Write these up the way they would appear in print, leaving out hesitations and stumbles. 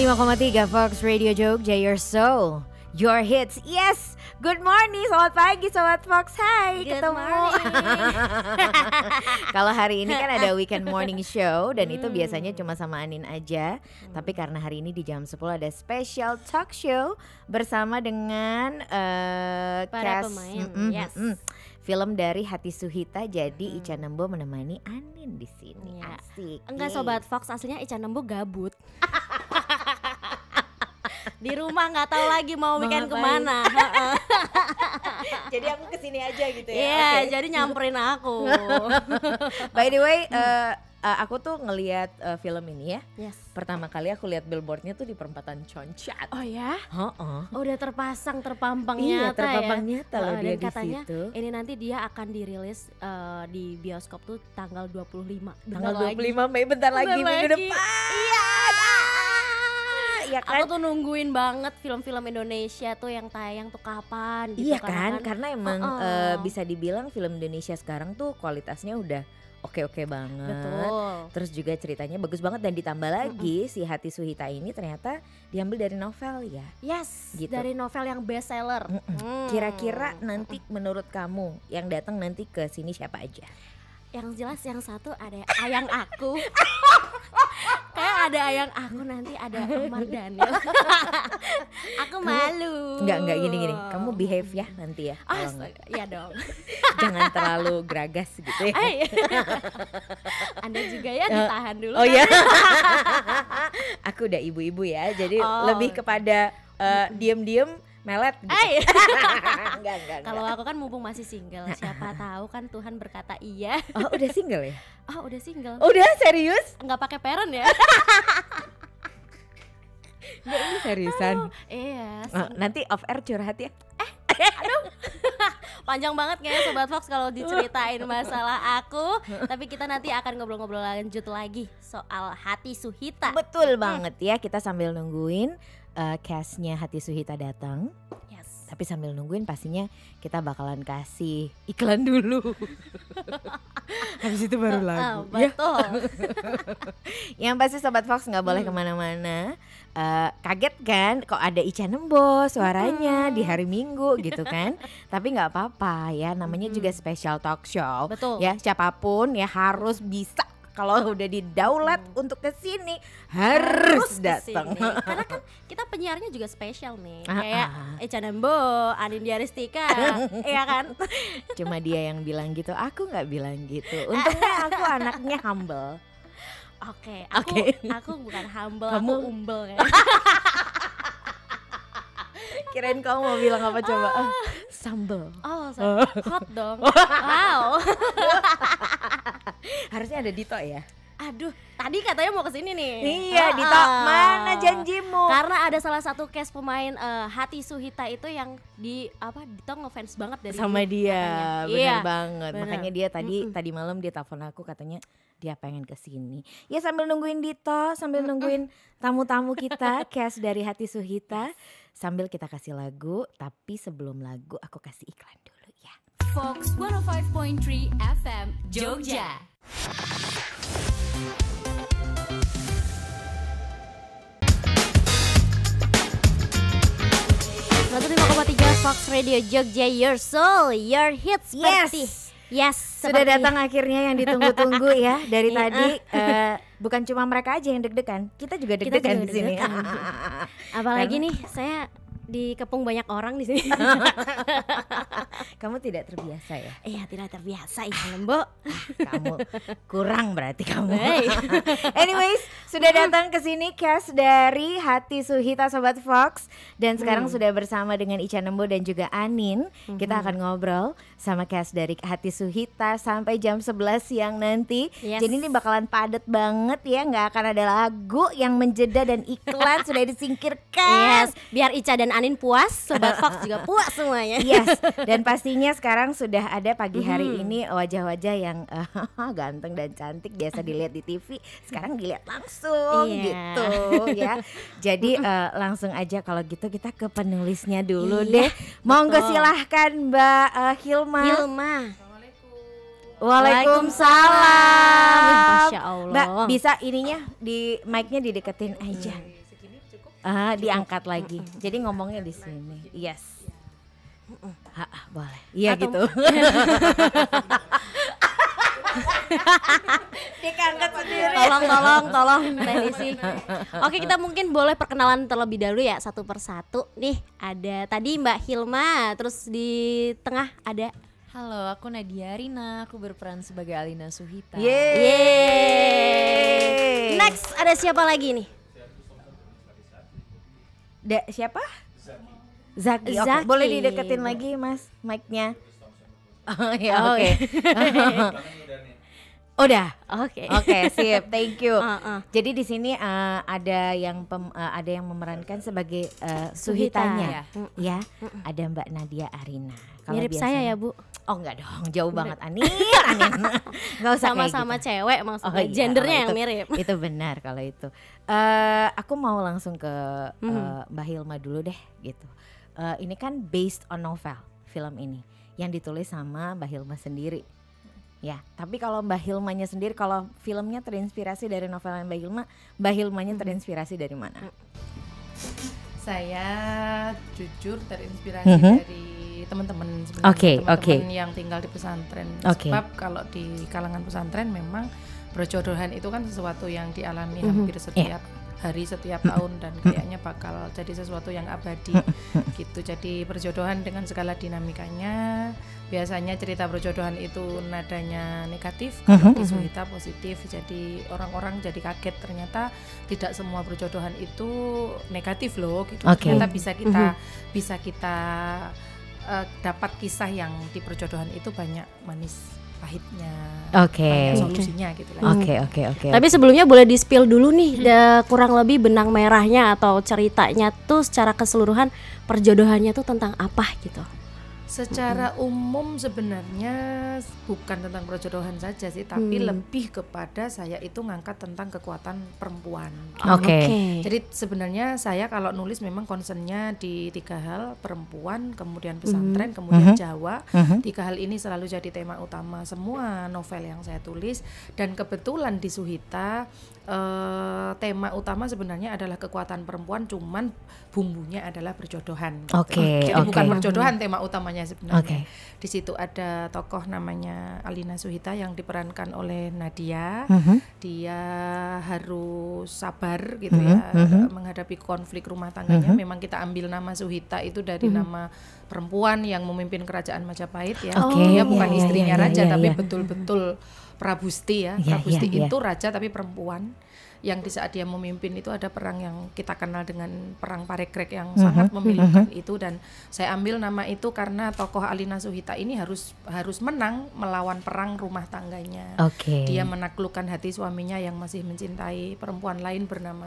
105,3 Fox Radio Jogja, your soul, your hits. Yes, good morning, selamat pagi Sobat Fox. Hai, Good ketemu. Kalau hari ini kan ada weekend morning show dan itu biasanya cuma sama Anin aja. Tapi karena hari ini di jam 10 ada special talk show bersama dengan para cast, pemain. Yes. film dari Hati Suhita. Jadi Ica Nembo menemani Anin di sini. Iya. Asik. Enggak Yeay. Sobat Fox, aslinya Ica Nembo gabut. Di rumah nggak tahu lagi mau weekend ngapain? kemana. Jadi aku kesini aja gitu ya. Iya, Oke. jadi nyamperin aku. By the way, aku tuh ngelihat film ini ya. Yes. Pertama kali aku lihat billboardnya tuh di perempatan Concat. Oh ya? Heeh. Udah terpampang Iya, nyata terpampang ya. nyata loh Dan dia di katanya situ. ini nanti dia akan dirilis di bioskop tuh tanggal 25. Tanggal Bentar 25 Mei, bentar lagi, minggu lagi. depan. Iya. Iya kan? Aku tuh nungguin banget film-film Indonesia tuh yang tayang tuh kapan gitu. Iya kan? Karena emang bisa dibilang film Indonesia sekarang tuh kualitasnya udah oke-oke banget. Betul. Terus juga ceritanya bagus banget dan ditambah lagi si Hati Suhita ini ternyata diambil dari novel ya. Yes, Gitu. dari novel yang best seller. Kira-kira nanti menurut kamu yang datang nanti ke sini siapa aja? Yang jelas yang satu ada Ayang Aku. Kayak ada Ayang Aku, nanti ada Ahmad Daniel. Aku malu. Enggak gini. Kamu behave ya nanti ya. Oh, Kalau enggak, iya dong. jangan terlalu geragas gitu ya. Ay. Anda juga ya ditahan dulu. Oh ya. Aku udah ibu-ibu ya. Jadi Oh. lebih kepada diem-diem melet gitu. Ay. Enggak. Kalau aku kan mumpung masih single, siapa tahu kan Tuhan berkata iya. Oh, udah single ya? Oh, udah single. Udah serius? Nggak pakai parent ya? Enggak, ini seriusan. Iya. Nanti off air curhat ya. Panjang banget kayaknya Sobat Fox kalau diceritain masalah aku. Tapi kita nanti akan ngobrol-ngobrol lanjut lagi soal Hati Suhita. Betul banget ya. Kita sambil nungguin castnya Hati Suhita datang. Yes. Tapi sambil nungguin pastinya kita bakalan kasih iklan dulu. Habis itu baru lagu. Betul. Yang pasti Sobat Fox nggak boleh kemana-mana. Kaget kan kok ada Ica Nembo suaranya di hari Minggu gitu kan. Tapi nggak apa-apa ya, namanya juga special talk show. Betul. Ya siapapun ya harus bisa. Kalau udah didaulat untuk kesini harus datang. kesini. Karena kan kita penyiarnya juga spesial nih. Ah, Kayak Ica Nembo, Adin Diaristika, iya kan? Cuma dia yang bilang gitu, aku nggak bilang gitu. Untungnya aku anaknya humble. Oke, Oke. aku bukan humble, Kamu- aku umbel kayak. Kirain kamu mau bilang apa coba? Sambel. Oh, hot dong. Wow. Harusnya ada Dito ya. Aduh, tadi katanya mau kesini nih. Iya, Dito, mana janjimu? Karena ada salah satu cast pemain Hati Suhita itu yang Dito ngefans banget dari Sama dulu dia, katanya. bener Iya, banget. bener. Makanya dia tadi malam dia telepon aku katanya dia pengen kesini. Ya sambil nungguin Dito, sambil nungguin tamu-tamu kita, cast dari Hati Suhita, sambil kita kasih lagu. Tapi sebelum lagu aku kasih iklan dulu ya. Fox 105.3 FM Jogja. tiga Fox Radio Jogja, your soul, your hits. Yes, Sudah seperti- datang akhirnya yang ditunggu-tunggu ya. Dari Iya. tadi bukan cuma mereka aja yang deg-degan, kita juga Kita deg-degan juga di sini. deg-degan. Apalagi nih, saya dikepung banyak orang di sini. Kamu tidak terbiasa ya? Iya, tidak terbiasa Ica Nembo. Kamu kurang berarti kamu. Hey. Anyways, sudah datang ke sini cast dari Hati Suhita Sobat Fox dan sekarang sudah bersama dengan Ica Nembo dan juga Anin. Kita akan ngobrol sama cast dari Hati Suhita sampai jam 11 siang nanti. Yes. Jadi ini bakalan padat banget ya, nggak akan ada lagu yang menjeda dan iklan sudah disingkirkan. Yes, biar Ica dan Anin puas, Sobat Fox juga puas semuanya. Yes, dan pastinya sekarang sudah ada pagi hari ini wajah-wajah yang ganteng dan cantik biasa dilihat di TV, sekarang dilihat langsung Iya. gitu ya. Jadi langsung aja kalau gitu kita ke penulisnya dulu Iya, deh. Monggo betul. silahkan Mbak Hilma. Hilma. Waalaikumsalam. Masya Allah. Mbak bisa ininya di mic-nya dideketin aja. diangkat lagi. Jadi ngomongnya di sini. Yes. Boleh. Iya gitu. Diangkat sendiri. Tolong Tenisi. Oke, kita mungkin boleh perkenalan terlebih dahulu ya satu persatu. Nih ada tadi Mbak Hilma, terus di tengah ada. Halo, aku Nadia Rina, aku berperan sebagai Alina Suhita. Yeay. Next ada siapa lagi nih? Siapa? Zaki. Oke. Zaki. Boleh dideketin lagi Mas mic-nya. Ya Oh, oke. Udah. Oke. Oke, sip. Thank you. Jadi Jadi di sini ada yang memerankan sebagai Suhitanya. Ya, ada Mbak Nadia Arina. Kalau mirip biasanya- saya ya Bu. Oh enggak dong, jauh banget Anin. Enggak usah kayak Sama-sama gitu. cewek maksudnya. Oh iya, Gendernya yang itu- mirip. Itu benar kalau itu. Aku mau langsung ke Mbak Hilma dulu deh gitu. Ini kan based on novel film ini yang ditulis sama Mbak Hilma sendiri. Ya, tapi kalau Mbak Hilmanya sendiri, kalau filmnya terinspirasi dari novel Mbak Hilmanya terinspirasi dari mana? Saya jujur terinspirasi dari teman-teman sebenarnya, Oke, teman-teman yang tinggal di pesantren. Oke. Sebab kalau di kalangan pesantren memang perjodohan itu kan sesuatu yang dialami hampir setiap hari, setiap tahun, dan kayaknya bakal jadi sesuatu yang abadi gitu. Jadi perjodohan dengan segala dinamikanya. Biasanya cerita perjodohan itu nadanya negatif, kalau di Suhita positif. Jadi orang-orang jadi kaget ternyata tidak semua perjodohan itu negatif loh gitu. Oke. Ternyata bisa kita dapat kisah yang di perjodohan itu banyak manis pahitnya, Oke. banyak solusinya gitu lah. Oke. Tapi sebelumnya boleh di-spill dulu nih kurang lebih benang merahnya atau ceritanya tuh secara keseluruhan perjodohannya tuh tentang apa gitu. Secara umum sebenarnya bukan tentang perjodohan saja sih, tapi lebih kepada saya itu ngangkat tentang kekuatan perempuan. Oke. Jadi sebenarnya saya kalau nulis memang concernnya di 3 hal, perempuan, kemudian pesantren, kemudian Jawa. 3 hal ini selalu jadi tema utama semua novel yang saya tulis, dan kebetulan di Suhita tema utama sebenarnya adalah kekuatan perempuan, cuman bumbunya adalah perjodohan. Gitu. Oke, Jadi bukan oke. perjodohan tema utamanya sebenarnya. Oke. Di situ ada tokoh namanya Alina Suhita yang diperankan oleh Nadia. Dia harus sabar gitu ya menghadapi konflik rumah tangganya. Memang kita ambil nama Suhita itu dari nama perempuan yang memimpin kerajaan Majapahit ya. Oke. Dia bukan Iya, istrinya iya, raja, iya, tapi iya. betul-betul Prabusti ya. Iya, Prabusti iya, iya. itu raja tapi perempuan. Yang di saat dia memimpin itu ada perang yang kita kenal dengan perang Parekrek yang sangat memilukan itu, dan saya ambil nama itu karena tokoh Alina Suhita ini harus menang melawan perang rumah tangganya. Oke. Dia menaklukkan hati suaminya yang masih mencintai perempuan lain bernama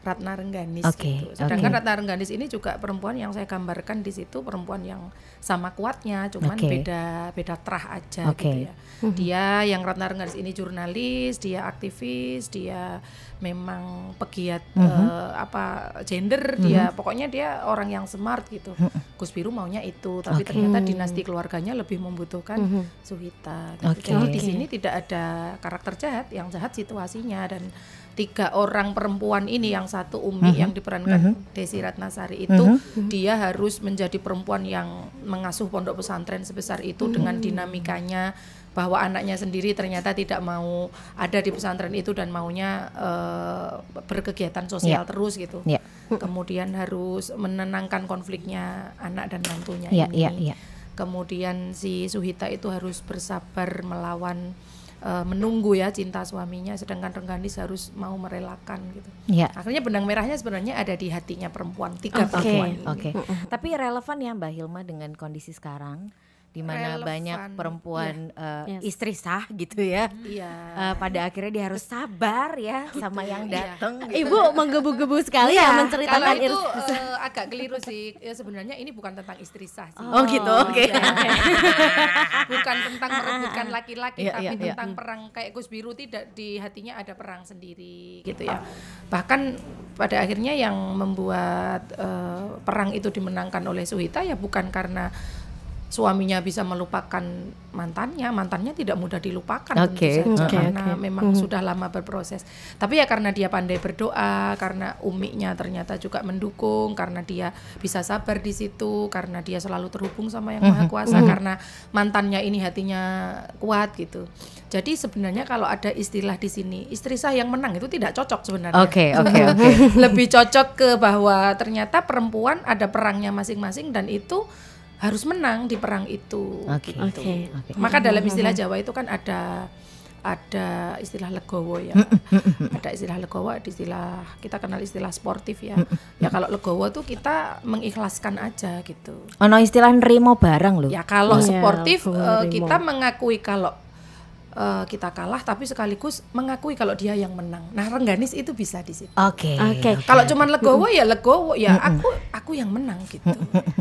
Ratna Rengganis Oke, gitu. Sedangkan oke. Ratna Rengganis ini juga perempuan yang saya gambarkan di situ, perempuan yang sama kuatnya, cuman Oke. beda terah aja Oke. gitu ya. Dia yang Ratna Rengganis ini jurnalis, dia aktivis, dia memang pegiat gender, dia pokoknya dia orang yang smart gitu. Gus Biru maunya itu, tapi Oke. ternyata dinasti keluarganya lebih membutuhkan Suhita gitu. Oke. Jadi di sini tidak ada karakter jahat, yang jahat situasinya, dan 3 orang perempuan ini, yang satu Umi yang diperankan Desi Ratnasari itu dia harus menjadi perempuan yang mengasuh pondok pesantren sebesar itu dengan dinamikanya bahwa anaknya sendiri ternyata tidak mau ada di pesantren itu dan maunya berkegiatan sosial terus gitu. Ya. Kemudian harus menenangkan konfliknya anak dan mantunya Ya, ini. ya, ya. Kemudian si Suhita itu harus bersabar melawan menunggu ya cinta suaminya, sedangkan Rengganis harus mau merelakan gitu. Ya. Akhirnya benang merahnya sebenarnya ada di hatinya perempuan, 3 Oke, perempuan ini. oke. Tapi relevan ya Mbak Hilma dengan kondisi sekarang, di mana Relevan, banyak perempuan Yes. istri sah gitu ya. Iya. Pada akhirnya dia harus sabar ya sama yang datang. Ibu menggebu-gebu sekali ya Iya. Kalau menceritakan itu agak keliru sih. Ya sebenarnya ini bukan tentang istri sah sih. Oh gitu, oke. Iya. Bukan tentang merebutkan laki-laki, Iya, tapi iya, iya. tentang perang kayak Gus Biru, tidak, di hatinya ada perang sendiri gitu ya. Bahkan pada akhirnya yang membuat perang itu dimenangkan oleh Suhita ya bukan karena suaminya bisa melupakan mantannya tidak mudah dilupakan Oke. tentu saja, Oke, karena oke. memang sudah lama berproses. Tapi ya karena dia pandai berdoa, karena umiknya ternyata juga mendukung, karena dia bisa sabar di situ, karena dia selalu terhubung sama Yang Maha Kuasa, karena mantannya ini hatinya kuat gitu. Jadi sebenarnya kalau ada istilah di sini, istri sah yang menang, itu tidak cocok sebenarnya. Oke. Lebih cocok ke bahwa ternyata perempuan ada perangnya masing-masing dan itu harus menang di perang itu. Oke. Gitu. Oke. Maka dalam istilah Jawa itu kan ada istilah legowo ya. Ada istilah legowo, ada istilah, kita kenal istilah sportif ya. Ya kalau legowo tuh kita mengikhlaskan aja gitu. Ono istilah nerimo barang loh. Ya kalau Iya, sportif menerima. kita mengakui kalau kita kalah, tapi sekaligus mengakui kalau dia yang menang. Nah, Rengganis itu bisa di situ. Oke. Kalau cuman legowo ya aku yang menang gitu.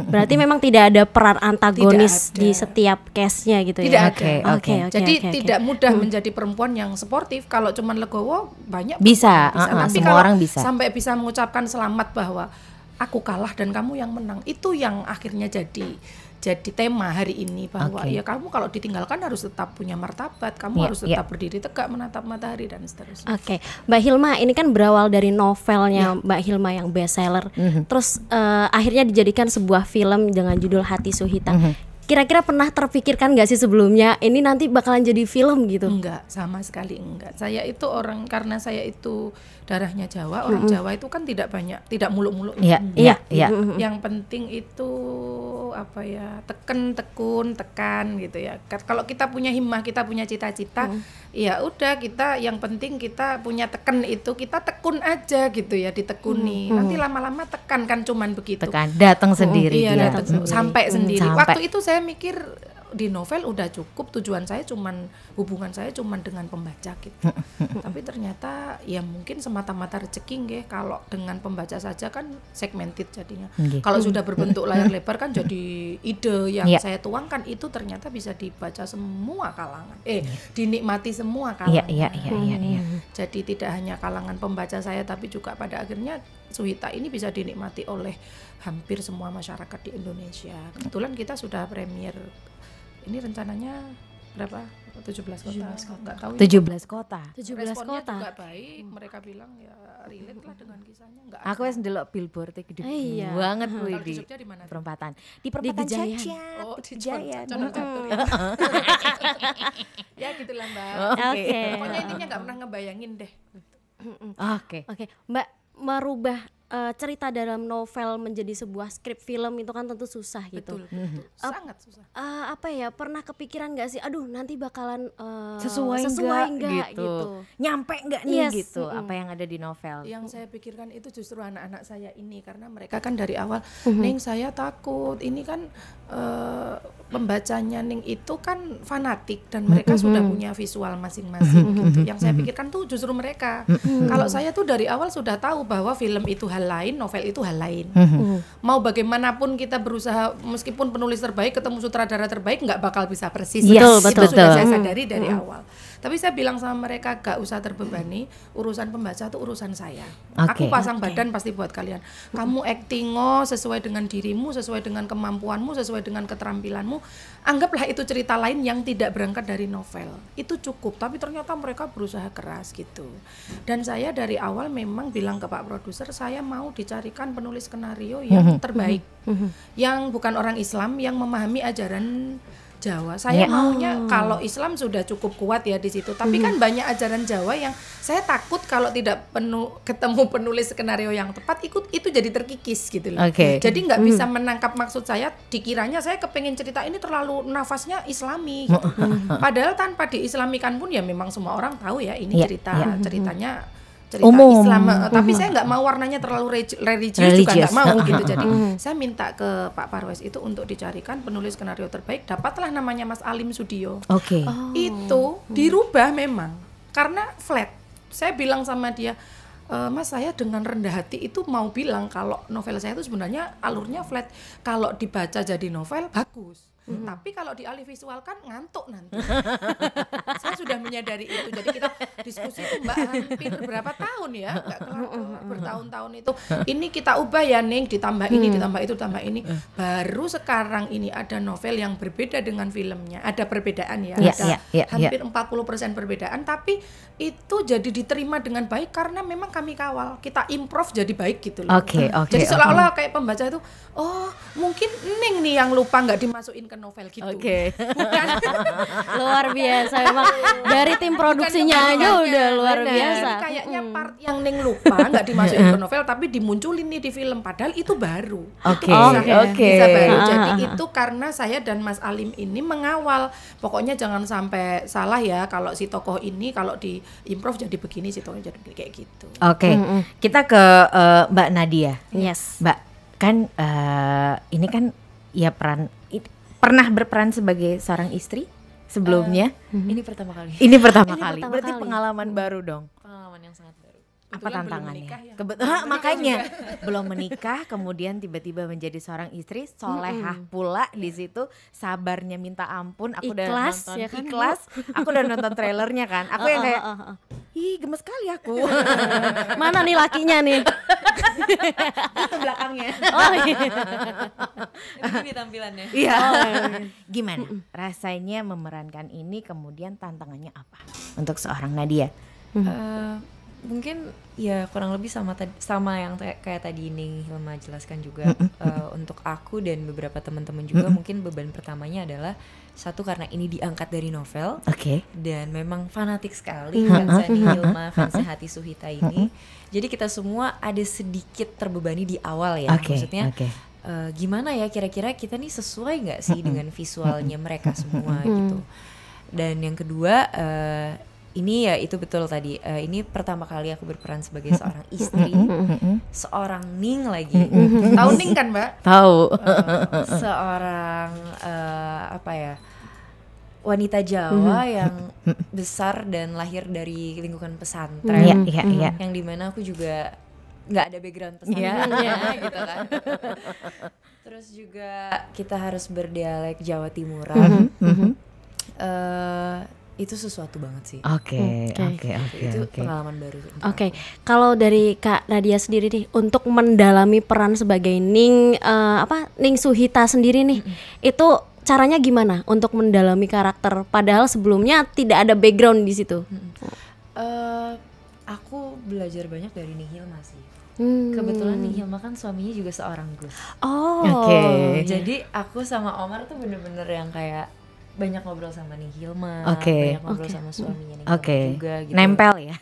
Berarti memang tidak ada peran antagonis Tidak ada. di setiap case-nya gitu Tidak ya. ada. Oke. Jadi oke. tidak mudah menjadi perempuan yang sportif. Kalau cuman legowo banyak Bisa, perempuan Tapi semua kalau orang bisa. sampai bisa mengucapkan selamat bahwa aku kalah dan kamu yang menang, itu yang akhirnya jadi tema hari ini, bahwa Oke. ya kamu kalau ditinggalkan harus tetap punya martabat, kamu Iya, harus tetap berdiri tegak menatap matahari dan seterusnya. Oke, Mbak Hilma, ini kan berawal dari novelnya Mbak Hilma yang bestseller, terus akhirnya dijadikan sebuah film dengan judul Hati Suhita. Kira-kira pernah terpikirkan nggak sih sebelumnya ini nanti bakalan jadi film gitu? Enggak, sama sekali enggak. Saya itu karena saya itu darahnya Jawa, orang Jawa itu kan tidak muluk-muluk. Iya. Yang penting itu apa ya, tekun, tekan gitu ya. Kalau kita punya himmah, kita punya cita-cita, ya udah, kita yang penting kita punya teken itu, kita tekun aja gitu ya, ditekuni. Nanti lama-lama tekan kan, cuman begitu. Tekan, datang sendiri Iya, dia. datang sampai sendiri. Sampai. Waktu itu saya mikir di novel udah cukup, hubungan saya cuman dengan pembaca gitu. Tapi ternyata ya mungkin semata-mata rezeki nggih, kalau dengan pembaca saja kan segmented jadinya. Kalau sudah berbentuk layar lebar kan jadi ide yang saya tuangkan itu ternyata bisa dibaca semua kalangan. Dinikmati semua kalangan. Iya. Jadi tidak hanya kalangan pembaca saya, tapi juga pada akhirnya Suhita ini bisa dinikmati oleh hampir semua masyarakat di Indonesia. Kebetulan kita sudah premier, ini rencananya berapa? 17 kota. Enggak tahu. 17 kota. 17 Responnya kota. juga baik. Mereka bilang ya relate lah dengan kisahnya. Enggak. Aku wis ndelok billboard gede Iya. banget kuwi Kalau di di Jogja di mana? perempatan. Di perempatan Gejayan. Cacat. Oh, di Gejayan. Condong Catur ya. Ya gitulah Mbak. Oke. Pokoknya intinya enggak pernah ngebayangin deh. Oke. Oke, Mbak, merubah cerita dalam novel menjadi sebuah skrip film itu kan tentu susah gitu. Betul. Sangat susah. Apa ya, pernah kepikiran nggak sih, aduh nanti bakalan Sesuai nggak gitu. Nyampe nggak nih gitu apa yang ada di novel. Yang saya pikirkan itu justru anak-anak saya ini, karena mereka kan dari awal, Ning saya takut, ini kan pembacanya Ning itu kan fanatik dan mereka sudah punya visual masing-masing gitu. Yang saya pikirkan tuh justru mereka. Kalau saya tuh dari awal sudah tahu bahwa film itu hal lain, novel itu hal lain. Mau bagaimanapun kita berusaha, meskipun penulis terbaik ketemu sutradara terbaik nggak bakal bisa persis. Yes, Itu betul. sudah saya sadari dari awal. Tapi saya bilang sama mereka, gak usah terbebani, urusan pembaca itu urusan saya. Oke. Aku pasang badan pasti buat kalian. Kamu acting sesuai dengan dirimu, sesuai dengan kemampuanmu, sesuai dengan keterampilanmu. Anggaplah itu cerita lain yang tidak berangkat dari novel. Itu cukup, tapi ternyata mereka berusaha keras gitu. Dan saya dari awal memang bilang ke Pak Produser, saya mau dicarikan penulis skenario yang terbaik. Yang bukan orang Islam, yang memahami ajaran Jawa. Saya maunya kalau Islam sudah cukup kuat ya di situ. Tapi kan banyak ajaran Jawa yang saya takut kalau tidak ketemu penulis skenario yang tepat, itu jadi terkikis gitu loh. Oke. Jadi nggak bisa menangkap maksud saya. Dikiranya saya kepengen cerita ini terlalu nafasnya Islami. Gitu. Padahal tanpa diislamikan pun ya memang semua orang tahu ya ini ceritanya cerita umum. Islam, tapi saya nggak mau warnanya terlalu religius juga nggak mau gitu. Jadi saya minta ke Pak Parwes itu untuk dicarikan penulis skenario terbaik. Dapatlah namanya Mas Alim Sudio. Oke. Itu dirubah memang karena flat. Saya bilang sama dia, Mas, saya dengan rendah hati itu mau bilang kalau novel saya itu sebenarnya alurnya flat. Kalau dibaca jadi novel bagus. Tapi kalau dialih visualkan ngantuk nanti. Saya sudah filmnya dari itu. Jadi kita diskusi itu Mbak hampir berapa tahun ya, nggak kelar bertahun-tahun itu. Ini kita ubah ya Ning, ditambah ini, ditambah itu, ditambah ini. Baru sekarang ini ada novel yang berbeda dengan filmnya. Ada perbedaan ya, ada hampir 40% perbedaan, tapi itu jadi diterima dengan baik karena memang kami kawal. Kita improv jadi baik gitu loh. Jadi seolah-olah kayak pembaca itu, oh mungkin Ning nih yang lupa nggak dimasukin ke novel gitu. Bukan. Luar biasa memang dari tim produksinya aja udah luar biasa. Jadi kayaknya part yang Ning lupa nggak dimasukin ke novel tapi dimunculin nih di film, padahal itu baru. Bisa baru. Jadi itu karena saya dan Mas Alim ini mengawal. Pokoknya jangan sampai salah ya, kalau si tokoh ini kalau di improv jadi begini, si tokoh jadi kayak gitu. Kita ke Mbak Nadia. Yes. Mbak, kan ini kan ya pernah berperan sebagai seorang istri sebelumnya. Ini pertama kali. Ini pertama kali. Berarti pengalaman baru dong. Pengalaman yang sangat baru. Apa tantangannya? Makanya belum menikah, kemudian tiba-tiba menjadi seorang istri, solehah pula di situ, sabarnya minta ampun. Aku udah nonton ya kan, ikhlas. Aku udah nonton trailernya kan. Aku yang kayak, ih gemes sekali aku. Mana nih lakinya nih? Itu belakangnya. Ini tampilannya. Iya. Gimana rasanya memerankan ini, kemudian tantangannya apa untuk seorang Nadia? Mungkin ya kurang lebih sama yang kayak tadi Ning Hilma jelaskan juga. Untuk aku dan beberapa teman-teman juga mungkin beban pertamanya adalah satu karena ini diangkat dari novel, dan memang fanatik sekali fansnya Ning Hilma, fansnya Hati Suhita ini. Jadi kita semua ada sedikit terbebani di awal ya, maksudnya gimana ya kira-kira kita nih sesuai nggak sih dengan visualnya mereka semua gitu. Dan yang kedua ini ya itu betul tadi, ini pertama kali aku berperan sebagai seorang istri, seorang Ning lagi. Tahu Ning kan Mbak? Tahu. Seorang wanita Jawa yang besar dan lahir dari lingkungan pesantren, yang dimana aku juga nggak ada background pesantrennya gitu kan. Terus juga kita harus berdialek Jawa Timuran. Itu sesuatu banget sih. Itu pengalaman baru. Kalau dari Kak Nadia sendiri nih, untuk mendalami peran sebagai Ning Ning Suhita sendiri nih, itu caranya gimana untuk mendalami karakter? Padahal sebelumnya tidak ada background di situ. Aku belajar banyak dari Ning Hilma sih. Kebetulan Ning Hilma kan suaminya juga seorang Gus. Jadi aku sama Omar tuh bener-bener yang kayak banyak ngobrol sama Ning Hilma, banyak ngobrol sama suaminya Ning Hilma juga gitu. Nempel ya?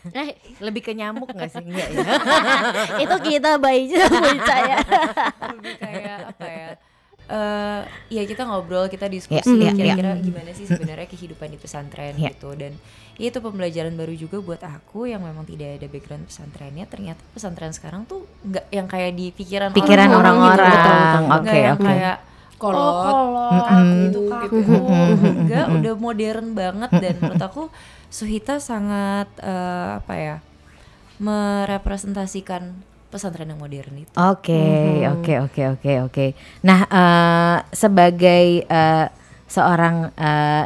Lebih ke nyamuk gak sih? Enggak ya? Itu kita bayi ya. Lebih kayak apa ya? Ya kita ngobrol, kita diskusi kira-kira gimana sih sebenarnya kehidupan di pesantren gitu. Dan itu pembelajaran baru juga buat aku yang memang tidak ada background pesantrennya. Ternyata pesantren sekarang tuh nggak yang kayak di pikiran orang-orang gitu, nggak yang kayak kolot, kaku, enggak, udah modern banget. Dan menurut aku Suhita sangat merepresentasikan pesantren yang modern itu. Oke. Nah, sebagai seorang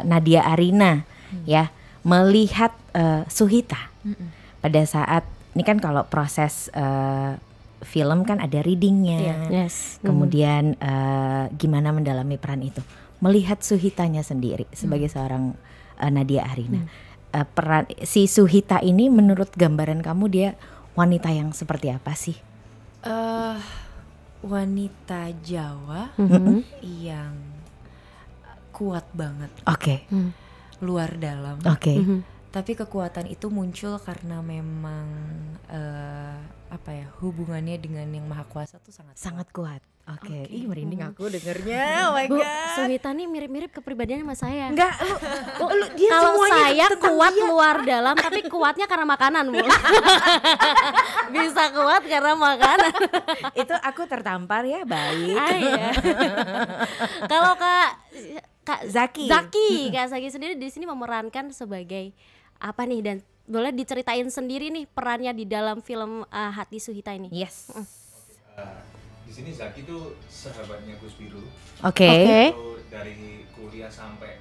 Nadia Arina ya, melihat Suhita pada saat ini kan kalau proses film kan ada readingnya, kemudian gimana mendalami peran itu. Melihat Suhitanya sendiri sebagai seorang Nadia Arina, peran si Suhita ini menurut gambaran kamu dia wanita yang seperti apa sih? Wanita Jawa yang kuat banget, luar dalam. Tapi kekuatan itu muncul karena memang hubungannya dengan yang Maha Kuasa tuh sangat kuat. Ih merinding aku dengernya. Oh my god. Suhita nih mirip-mirip kepribadiannya sama saya. Enggak, lu dia kalau saya kuat dia. Luar dalam, tapi kuatnya karena makanan, Bu. Bisa kuat karena makanan. Itu aku tertampar ya, baik. Kalau Kak Zaki, Kak Zaki sendiri di sini memerankan sebagai apa nih, dan boleh diceritain sendiri nih perannya di dalam film Hati Suhita ini. Yes. Di sini Zaki tuh sahabatnya Gus Biru. Oke. Dari kuliah sampai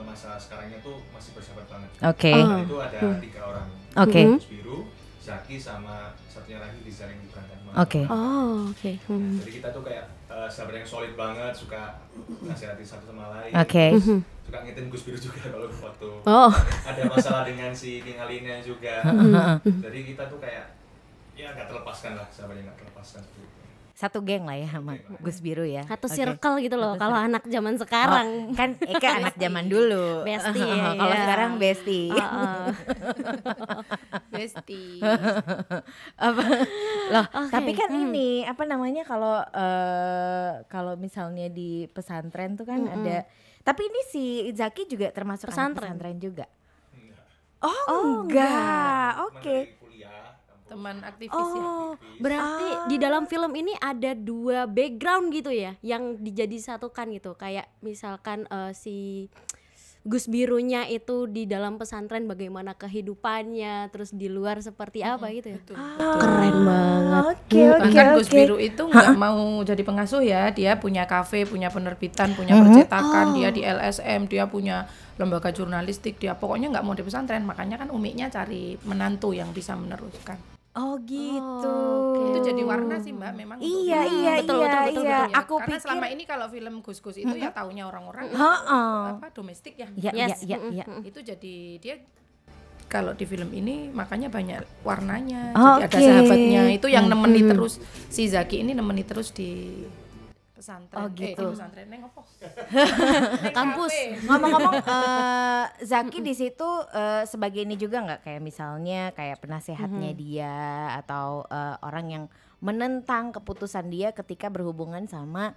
masa sekarangnya tuh masih bersahabat banget. Oke. Dan itu ada 3 orang. Oke. Gus Biru, Zaki sama satunya lagi Riza yang di Berantan. Oke. Oh, oke. Jadi kita tuh kayak sahabat yang solid banget, suka nasihati satu sama lain. Oke. Suka ngingetin Gus Biru juga kalau waktu Oh. ada masalah dengan si King Alina juga. Jadi kita tuh kayak ya nggak terlepaskan lah, sahabat yang nggak terlepaskan seperti itu. Satu geng lah ya sama Gus Biru ya. Satu Oke. circle gitu loh kalau anak zaman sekarang. Kan Eka anak zaman dulu. Bestie, ya, Kalau ya. sekarang bestie. Besti. Apa? Loh, Oke, tapi kan ini apa namanya kalau misalnya di pesantren tuh kan ada. Tapi ini si Zaki juga termasuk anak pesantren juga. Oh, enggak. Oke. Teman aktivis ya. Oh, berarti di dalam film ini ada 2 background gitu ya yang satukan gitu. Kayak misalkan si Gus Birunya itu di dalam pesantren bagaimana kehidupannya, terus di luar seperti apa gitu ya. Keren banget. Oke, Bahkan Gus Biru itu nggak mau jadi pengasuh ya, dia punya kafe, punya penerbitan, punya percetakan, dia di LSM, dia punya lembaga jurnalistik, dia pokoknya nggak mau di pesantren, makanya kan Umiknya cari menantu yang bisa meneruskan. Oh gitu. Itu jadi warna sih Mbak, memang. Iya, untuk iya, betul, iya, betul, iya. ya. Aku Karena pikir selama ini kalau film Gus-Gus itu ya taunya orang-orang Heeh. apa domestik ya. Ya, Yes. ya, ya, ya. Itu jadi dia kalau di film ini makanya banyak warnanya. Oh, Jadi ada oke. sahabatnya itu yang nemeni terus, si Zaki ini nemeni terus di pesantren. Oh, gitu. Di pesantren neng apa? Kampus. Ngomong-ngomong, Zaki di situ sebagai ini juga nggak kayak misalnya kayak penasehatnya dia atau orang yang menentang keputusan dia ketika berhubungan sama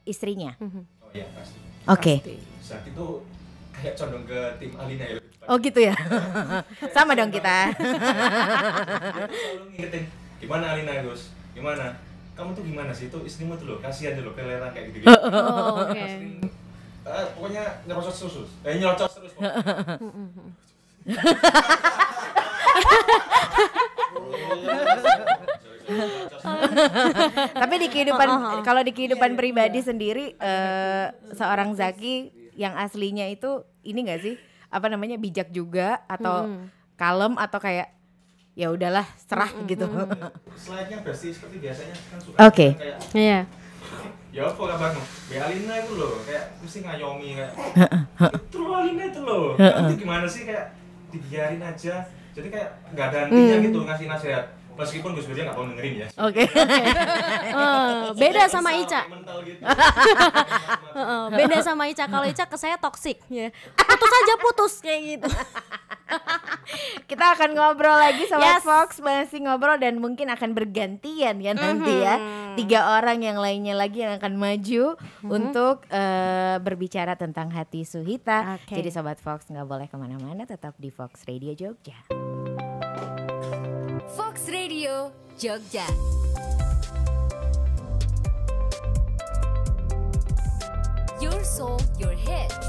istrinya. Oh iya pasti. Oke. Pasti. Saat itu kayak condong ke tim Alina ya. Oh gitu ya. Sama dong kita. Selalu ngingetin, gimana Alina Gus? Gimana? Kamu tuh gimana sih? Itu istrimu tuh loh, kasihan tuh loh, keleran kayak gitu-gitu. Oh, oke. Sering, pokoknya nyerocos terus. Nyerocos terus. Tapi di kehidupan kalau di kehidupan pribadi sendiri seorang Zaki yang aslinya itu ini enggak sih? Apa namanya bijak juga atau kalem atau kayak ya udahlah serah gitu. Slide-nya pasti seperti biasanya kan suka Oke. kayak Iya. ya apa kabarmu? Be Alina itu loh, kayak mesti ngayomi kayak. Itu loh Alina itu loh. Nanti gimana sih kayak dibiarin aja. Jadi kayak nggak ada hentinya gitu ngasih nasihat. Meskipun Gus Biru nggak mau dengerin ya. Oke. Beda sama Ica. Mental gitu. Beda sama Ica. Kalau Ica ke saya toksik ya. Putus aja putus kayak gitu. Kita akan ngobrol lagi sama Yes. Fox, masih ngobrol dan mungkin akan bergantian ya nanti ya. 3 orang yang lainnya lagi yang akan maju untuk berbicara tentang Hati Suhita. Oke. Jadi Sobat Fox nggak boleh kemana-mana, tetap di Fox Radio Jogja. Fox Radio Jogja. Your soul, your hits.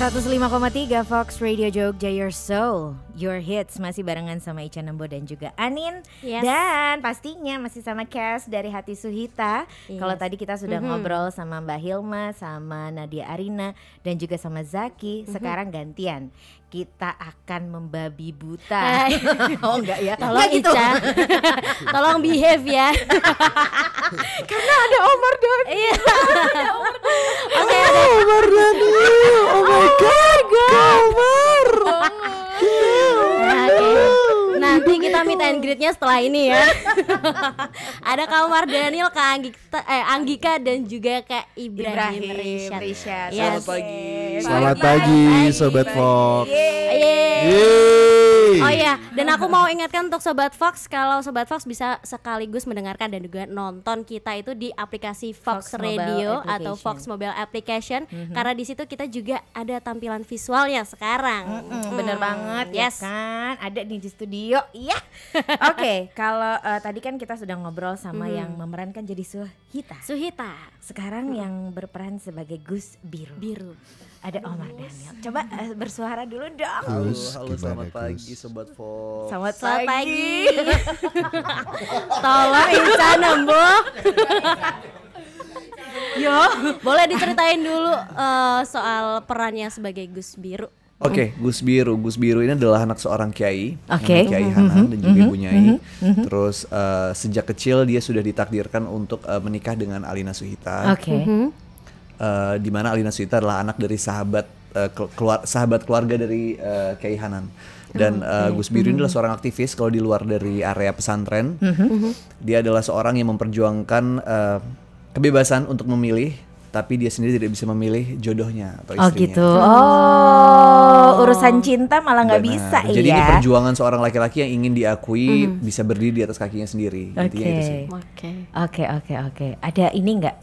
.3 Fox Radio Jogja, Your Soul, Your Hits. Masih barengan sama Ica Nembo dan juga Anin. Yes. Dan pastinya masih sama Cass dari Hati Suhita. Yes. Kalau tadi kita sudah ngobrol sama Mbak Hilma, sama Nadia Arina, dan juga sama Zaki. Sekarang gantian, kita akan membabi buta. Oh enggak ya? Tolong Enggak gitu. Ica. Tolong behave ya. Karena ada Omar Dhani. Iya. Oke, Omar Dhani. Oh my god, Omar. Nah, oke. Nanti kita meet and greet-nya setelah ini ya. Ada Kak Umar Daniel, Kak Anggika dan juga Kak Ibrahim Rishad. Yes. Selamat pagi. Selamat pagi Sobat Fox. Oh iya, dan aku mau ingatkan untuk Sobat Fox, kalau Sobat Fox bisa sekaligus mendengarkan dan juga nonton kita itu di aplikasi Fox, Fox Mobile Radio atau Application. Fox Mobile Application, karena di situ kita juga ada tampilan visualnya sekarang. Bener banget Yes. ya kan, ada di studio. Iya. Oke, kalau tadi kan kita sudah ngobrol sama yang memerankan jadi Suhita. Sekarang yang berperan sebagai Gus Biru. Ada Omar Daniel. Coba bersuara dulu dong. Halo, Gimana, selamat Gus? pagi Sobat Fox. Selamat Selamat pagi. Tolong Ica Nembo. Yo, boleh diceritain dulu soal perannya sebagai Gus Biru. Oke, Gus Biru. Gus Biru ini adalah anak seorang kiai, Oke. namanya Kiai Hanan dan juga Ibu Nyai. Terus sejak kecil dia sudah ditakdirkan untuk menikah dengan Alina Suhita. Oke. Di mana Alina Suhita adalah anak dari sahabat keluarga dari Kiai Hanan. Dan Gus Biru ini adalah seorang aktivis kalau di luar dari area pesantren. Dia adalah seorang yang memperjuangkan kebebasan untuk memilih, tapi dia sendiri tidak bisa memilih jodohnya atau Oh istrinya. gitu. Urusan cinta malah nggak Benar. bisa Jadi ini ya. perjuangan seorang laki-laki yang ingin diakui bisa berdiri di atas kakinya sendiri. Intinya itu sih. Oke. Ada ini nggak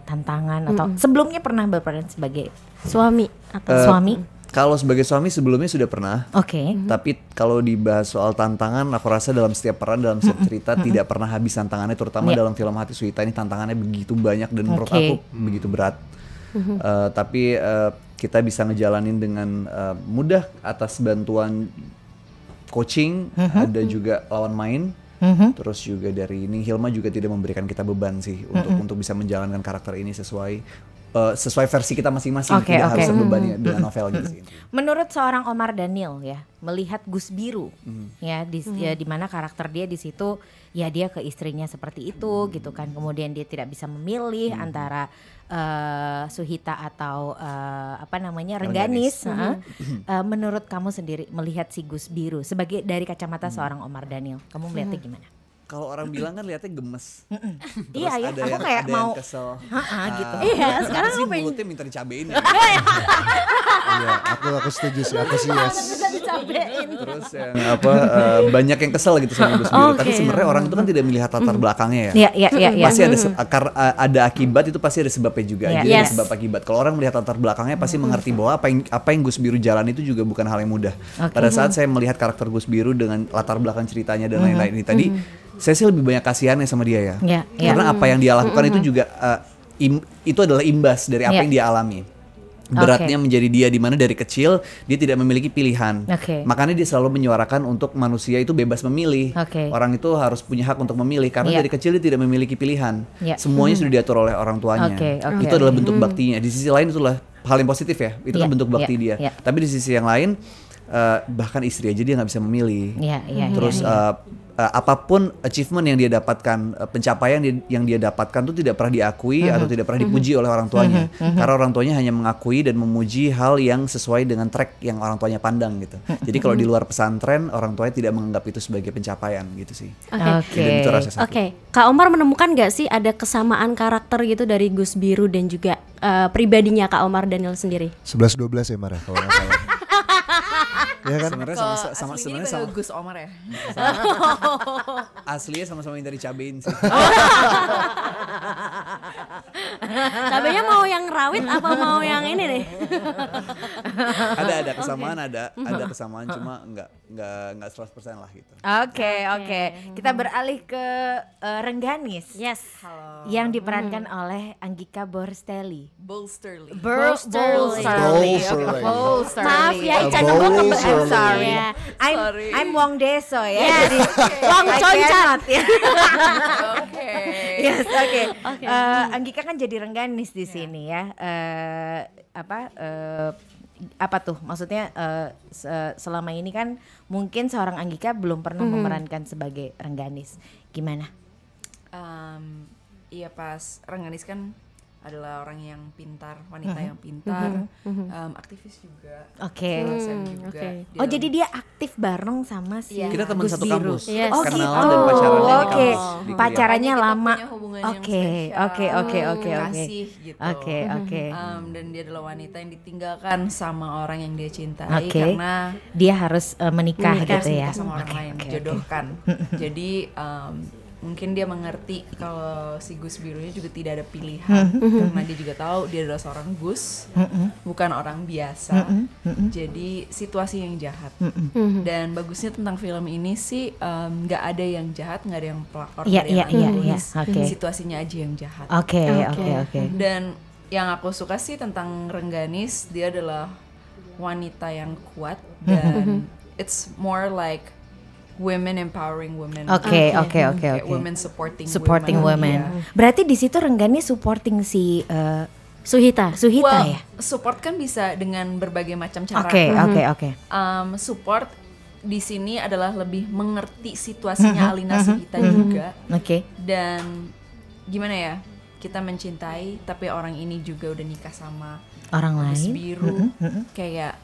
tantangan atau sebelumnya pernah berperan sebagai Suami atau suami? Kalau sebagai suami sebelumnya sudah pernah. Oke. Tapi kalau dibahas soal tantangan, aku rasa dalam setiap peran, dalam setiap cerita tidak pernah habis tantangannya. Terutama dalam film Hati Suhita ini tantangannya begitu banyak dan menurut aku begitu berat. Tapi kita bisa ngejalanin dengan mudah atas bantuan coaching, ada juga lawan main. Terus juga dari ini Hilma juga tidak memberikan kita beban sih untuk bisa menjalankan karakter ini sesuai versi kita masing-masing, tidak harus terbebani dengan novel gitu sih. Menurut seorang Omar Daniel ya, melihat Gus Biru ya di mana karakter dia di situ ya dia ke istrinya seperti itu gitu kan. Kemudian dia tidak bisa memilih antara Suhita atau Rengganis. Menurut kamu sendiri melihat si Gus Biru sebagai dari kacamata seorang Omar Daniel, kamu melihatnya gimana? Kalau orang bilang kan lihatnya gemes. Terus Iya ya, ada aku yang, kayak ada mau yang kesel. gitu. Iya, sekarang Sih aku pengen mulutnya minta dicabein ya. Iya, aku setuju sih, aku sih yes. Terus yang banyak yang kesel gitu sama Gus Biru. Tapi sebenarnya orang itu kan tidak melihat latar belakangnya ya. Iya. Pasti ada akibat, itu pasti ada sebabnya juga. Iya. Jadi ada Yes. sebab akibat. Kalau orang melihat latar belakangnya pasti mengerti bahwa apa yang Gus Biru jalan itu juga bukan hal yang mudah. Pada saat saya melihat karakter Gus Biru dengan latar belakang ceritanya dan lain-lain ini tadi, saya sih lebih banyak kasihannya sama dia ya. Iya. Karena apa yang dia lakukan itu juga itu adalah imbas dari apa yang dia alami. Beratnya menjadi dia di mana dari kecil dia tidak memiliki pilihan. Makanya dia selalu menyuarakan untuk manusia itu bebas memilih. Orang itu harus punya hak untuk memilih karena dari kecil dia tidak memiliki pilihan. Semuanya sudah diatur oleh orang tuanya. Itu adalah bentuk baktinya. Di sisi lain itulah hal yang positif ya. Itu kan bentuk bakti dia. Tapi di sisi yang lain bahkan istri aja dia nggak bisa memilih. Terus apapun achievement yang dia dapatkan, pencapaian yang dia dapatkan itu tidak pernah diakui atau tidak pernah dipuji oleh orang tuanya. Karena orang tuanya hanya mengakui dan memuji hal yang sesuai dengan track yang orang tuanya pandang gitu. Jadi kalau di luar pesantren, orang tuanya tidak menganggap itu sebagai pencapaian gitu sih. Dan itu rasa sakit. Kak Omar menemukan gak sih ada kesamaan karakter gitu dari Gus Biru dan juga pribadinya Kak Omar Daniel sendiri? 11-12 ya Marah kalau nggak salah. Ya kan? Sebenarnya sebenarnya sama Gus Omar ya. aslinya sama-sama minta dicabein sih. Cabenya mau yang rawit apa mau yang ini nih? ada kesamaan, ada kesamaan cuma enggak 100% lah gitu. Oke. Kita beralih ke Rengganis. Yes. Yang diperankan oleh Anggika Borstelli. Bolsterly. Borstelli. Maaf ya, Ica Bowl Nembo Sorry. I'm sorry. Ya. I'm Wong Deso ya. Yes. Jadi Wong I Concat. cannot ya. Oke. Yes, oke. Anggika kan jadi Rengganis di sini ya. Apa tuh? Maksudnya selama ini kan mungkin seorang Anggika belum pernah memerankan sebagai Rengganis. Gimana? Iya, pas Rengganis kan adalah orang yang pintar, wanita yang pintar, aktivis juga. LSM juga. Oh, jadi dia aktif bareng sama si Kita teman Gus satu Biru. kampus. Yes. Kenalan dan pacarannya di Oke. kampus. di kuliah. Pacarannya Makanya kita lama. punya hubungan yang Oke. spesial, kasih gitu. Oke. Dan dia adalah wanita yang ditinggalkan sama orang yang dia cintai karena Dia harus menikah gitu ya. sama orang lain, dijodohkan. Jadi mungkin dia mengerti kalau si Gus Birunya juga tidak ada pilihan karena dia juga tahu dia adalah seorang Gus, bukan orang biasa. Jadi situasi yang jahat. Dan bagusnya tentang film ini sih nggak ada yang jahat, nggak ada yang pelakor, nggak ada yang antagonis. Situasinya aja yang jahat. Oke. Dan yang aku suka sih tentang Rengganis, dia adalah wanita yang kuat dan it's more like women empowering women. Oke. Women supporting women. Yeah. Berarti di situ Rengganis supporting si Suhita well, ya. Support kan bisa dengan berbagai macam cara. Oke. Support di sini adalah lebih mengerti situasinya Alina Suhita juga. Dan gimana ya? Kita mencintai tapi orang ini juga udah nikah sama orang Gus lain. Biru. Kayak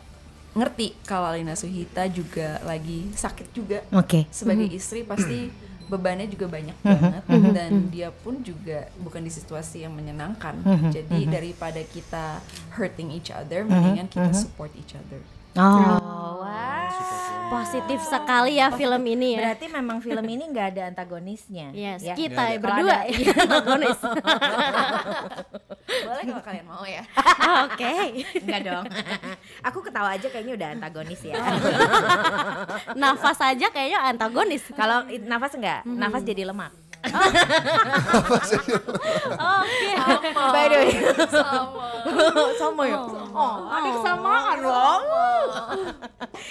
ngerti kalau Alina Suhita juga lagi sakit juga. Sebagai istri pasti bebannya juga banyak banget dan dia pun juga bukan di situasi yang menyenangkan. Jadi daripada kita hurting each other, mendingan kita support each other. Wow. Positif sekali ya film ini ya. Berarti memang film ini nggak ada antagonisnya. Yes, ya? kita berdua antagonis. Boleh kalau kalian mau ya. Oke. Enggak dong. Aku ketawa aja kayaknya udah antagonis ya. Nafas aja kayaknya antagonis. Kalau nafas enggak, nafas jadi lemak. Oke. By the way. Sama ya. Ada kesamaan loh.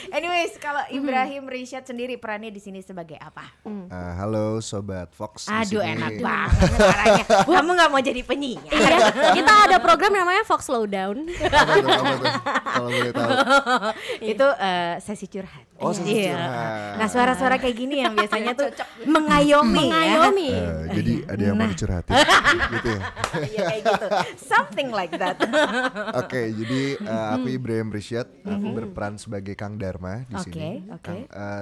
Anyways, kalau Ibrahim Rishad sendiri perannya di sini sebagai apa? Halo sobat Fox. Aduh enak banget suaranya. Kamu nggak mau jadi penyiar? Iya, kita ada program namanya Fox Slowdown. Apa tuh? Kalau boleh tahu. Itu sesi curhat. Oh, sesi curhat. Nah, suara-suara kayak gini yang biasanya tuh mengayomi. Jadi ada yang mau dicurhatin gitu ya. Iya kayak gitu. Something like that. Oke, jadi aku Ibrahim Rishad, aku berperan sebagai Kang Dharma di sini.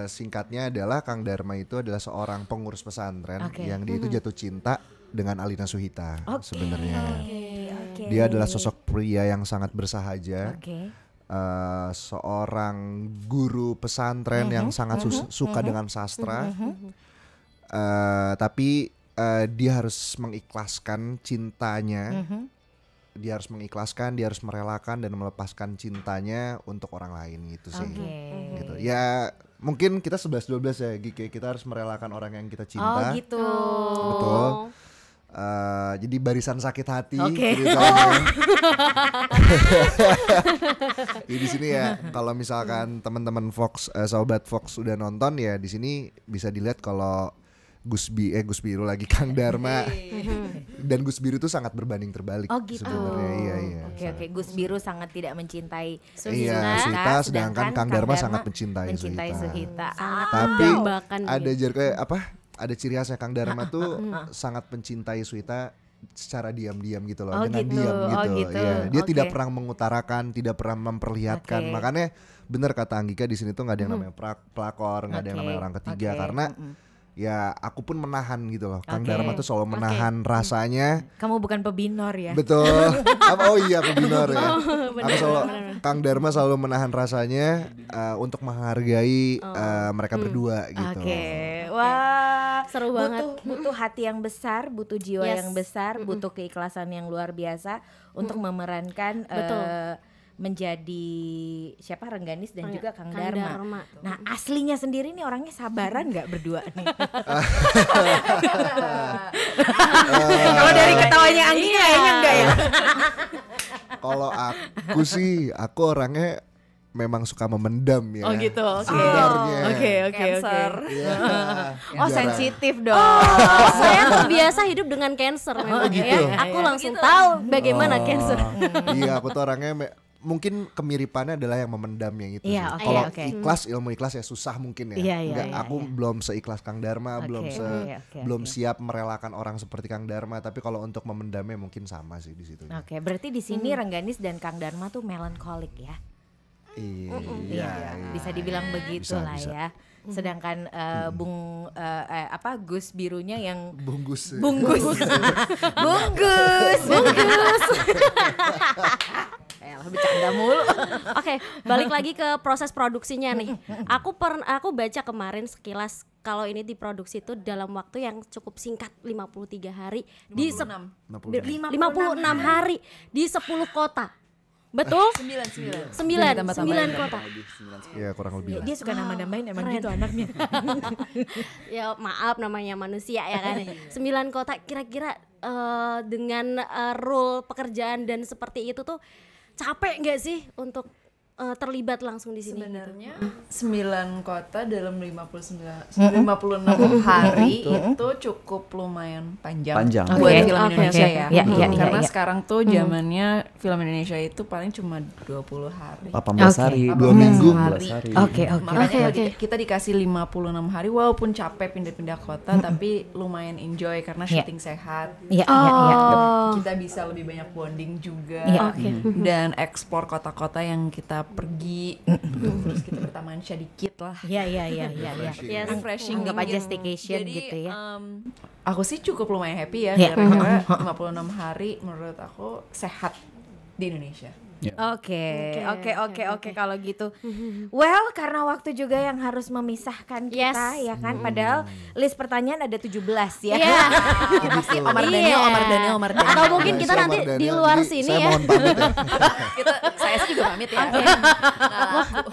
Singkatnya adalah Kang Dharma itu adalah seorang pengurus pesantren yang dia itu jatuh cinta dengan Alina Suhita sebenarnya. Dia adalah sosok pria yang sangat bersahaja. Seorang guru pesantren yang sangat suka dengan sastra. Tapi dia harus mengikhlaskan cintanya. Dia harus mengikhlaskan, dia harus merelakan dan melepaskan cintanya untuk orang lain gitu sih. Gitu. Ya mungkin kita 11-12 ya Gike, kita harus merelakan orang yang kita cinta. Oh gitu. Betul. Jadi barisan sakit hati ceritanya. Jadi di sini ya kalau misalkan teman-teman Fox, sobat Fox udah nonton ya di sini bisa dilihat kalau Gus Biru lagi Kang Dharma dan Gus Biru itu sangat berbanding terbalik sebenarnya. Iya. Oke. Gus Biru sangat tidak mencintai Suhita, sedangkan Kang Dharma sangat mencintai Suhita. Tapi ada ada ciri khasnya Kang Dharma tuh sangat mencintai Suhita secara diam-diam gitu loh, dengan diam gitu. Ya, dia tidak pernah mengutarakan, tidak pernah memperlihatkan. Makanya benar kata Anggika di sini tuh nggak ada yang namanya pelakor, nggak ada yang namanya orang ketiga karena ya aku pun menahan gitu loh. Kang Dharma tuh selalu menahan rasanya. Kamu bukan pebinor ya? Betul. Oh iya pebinor ya. Aku selalu Kang Dharma selalu menahan rasanya untuk menghargai mereka berdua gitu. Wah, seru banget. Butuh hati yang besar, butuh jiwa yang besar, butuh keikhlasan yang luar biasa untuk memerankan menjadi siapa Rengganis dan juga Kang Dharma. Nah aslinya sendiri nih orangnya sabaran nggak berdua nih? Kalau dari ketawanya Anggi kayaknya enggak ya. Kalau aku sih, aku orangnya memang suka memendam ya. Oh gitu. Sebenarnya. Oke. Oh sensitif dong. Saya terbiasa hidup dengan cancer memang ya. Aku langsung tahu bagaimana cancer. Iya, aku tuh orangnya mungkin kemiripannya adalah yang memendamnya itu. Kalau ilmu ikhlas ya susah mungkin ya. Aku belum seikhlas Kang Dharma, belum siap merelakan orang seperti Kang Dharma. Tapi kalau untuk memendamnya mungkin sama sih di situ. Oke, berarti di sini Rengganis dan Kang Dharma tuh melankolik ya. Iya, bisa dibilang begitu lah ya. Sedangkan Gus Birunya yang bungkus. Bercanda mulu. Oke, balik lagi ke proses produksinya nih. Aku baca kemarin sekilas kalau ini diproduksi itu dalam waktu yang cukup singkat 53 hari di 56 hari di 10 kota. Betul? 9 kota. Iya, kurang lebih. Dia suka nama-namain emang gitu anaknya. Ya maaf, namanya manusia ya kan. 9 kota, kira-kira dengan role pekerjaan dan seperti itu tuh capek nggak sih untuk terlibat langsung di sini? Sebenarnya 9 kota dalam 56 hari itu cukup lumayan panjang buat film Indonesia ya. Karena sekarang tuh zamannya film Indonesia itu paling cuma 20 hari. 18 hari, 2 minggu. Makanya kita dikasih 56 hari walaupun capek pindah-pindah kota tapi lumayan enjoy karena syuting sehat. Kita bisa lebih banyak bonding juga dan ekspor kota-kota yang kita pergi terus kita bertamasya dikit lah. Refreshing, anggap aja staycation. Jadi, gitu ya. Aku sih cukup lumayan happy ya karena 56 hari menurut aku sehat di Indonesia. Oke, kalau gitu. Well, karena waktu juga yang harus memisahkan kita ya kan. Padahal list pertanyaan ada 17 ya. Pasti Omar Daniel. Atau mungkin kita nanti di luar sini ya. Mohon pamit ya. Saya sih juga pamit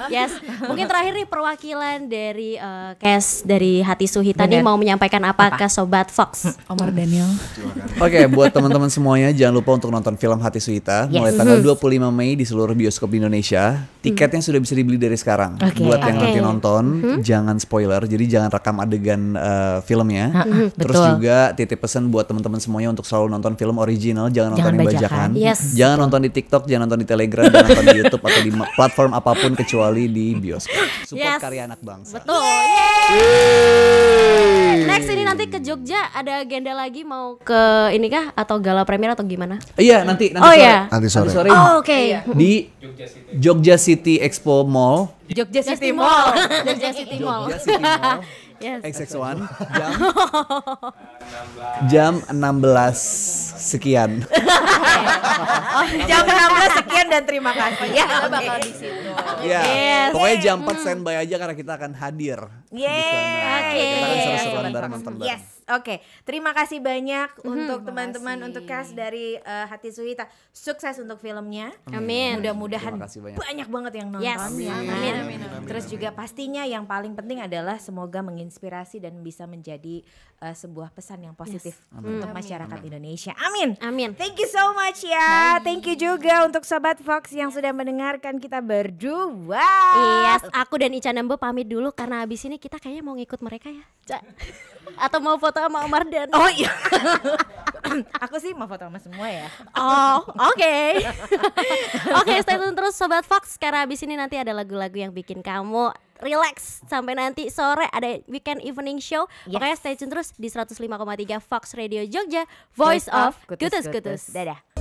ya. Mungkin terakhir nih perwakilan dari cast dari Hati Suhita nih mau menyampaikan apa ke Sobat Fox? Omar Daniel. Oke, buat teman-teman semuanya jangan lupa untuk nonton film Hati Suhita mulai tanggal 25 Mei di seluruh bioskop di Indonesia. Tiketnya sudah bisa dibeli dari sekarang. Buat yang nanti nonton, jangan spoiler, jadi jangan rekam adegan filmnya. Terus juga titip pesan buat teman-teman semuanya untuk selalu nonton film original, jangan nonton yang bajakan. Jangan nonton di TikTok, jangan nonton di Telegram, jangan nonton di YouTube atau di platform apapun kecuali di bioskop. Support karya anak bangsa. Betul. Next ini nanti ke Jogja ada agenda lagi mau ke ini kah atau gala premier atau gimana? Iya, nanti sore. Oke. Di Jogja City Expo Mall. Jogja City Mall. XX1 jam 16 sekian. Jam 16 sekian dan terima kasih. Kita bakal di situ. Pokoknya jam 4 standby aja karena kita akan hadir. Kita akan seru-seruan bareng nonton bareng. Oke, terima kasih banyak untuk teman-teman, untuk cast dari Hati Suhita. Sukses untuk filmnya. Amin. Mudah-mudahan banyak banget yang nonton. Amin. Terus juga pastinya yang paling penting adalah semoga menginspirasi dan bisa menjadi sebuah pesan yang positif untuk masyarakat Indonesia. Amin. Thank you so much ya. Thank you juga untuk Sobat Fox yang sudah mendengarkan kita berdua. Aku dan Ica Nembo pamit dulu karena abis ini kita kayaknya mau ngikut mereka ya. Atau mau foto sama Omar dan aku sih mau foto sama semua ya. Oke, stay tune terus Sobat Fox karena abis ini nanti ada lagu-lagu yang bikin kamu relax sampai nanti sore ada weekend evening show. Pokoknya stay tune terus di 105,3 Fox Radio Jogja, Voice of Kutus. Dadah.